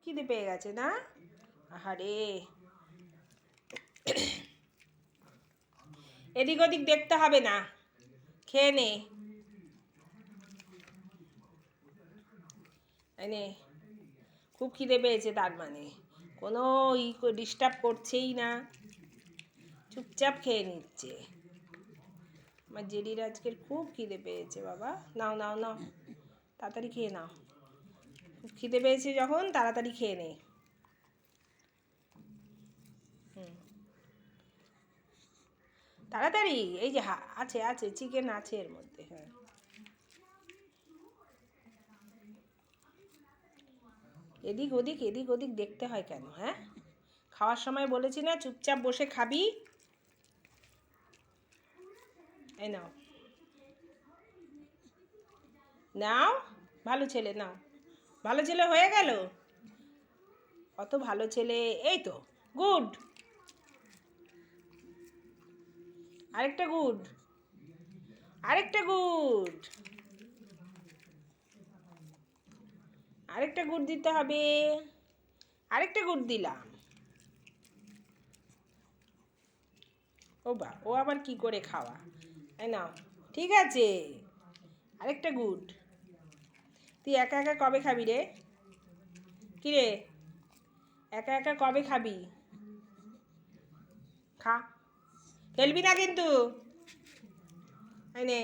খিদে পেয়ে গেছে না? আহারে, এদিক ওদিক দেখতে হবে না, খেয়ে নে। নে, খুব খিদে পেয়েছে তার মানে, কোনো ডিস্টার্ব করছেই না, চুপচাপ খেয়ে নিচ্ছে। আমার জেরির আজকের খুব খিদে পেয়েছে বাবা। নাও নাও নাও, তাড়াতাড়ি খেয়ে নাও। খুব খিদে পেয়েছে যখন তাড়াতাড়ি খেয়ে নে। তাড়াতাড়ি, এই যে আছে আছে চিকেন আছে এর মধ্যে। হ্যাঁ, এদিক ওদিক এদিক ওদিক দেখতে হয় কেন? হ্যাঁ, খাওয়ার সময় বলেছি না চুপচাপ বসে খাবি। এই নাও নাও, ভালো ছেলে, নাও। ভালো ছেলে হয়ে গেল, কত ভালো ছেলে। এই তো, গুড, আরেকটা গুড, আরেকটা গুড, আরেকটা গুড দিতে হবে। আরেকটা গুড দিলাম। ও বা, ও আবার কি করে খাওয়া? এই নাও, ঠিক আছে, আরেকটা গুড। তুই একা একা কবে খাবি রে? কি রে, একা একা কবে খাবি? খা, ফেলবি না কিন্তু। এই নে।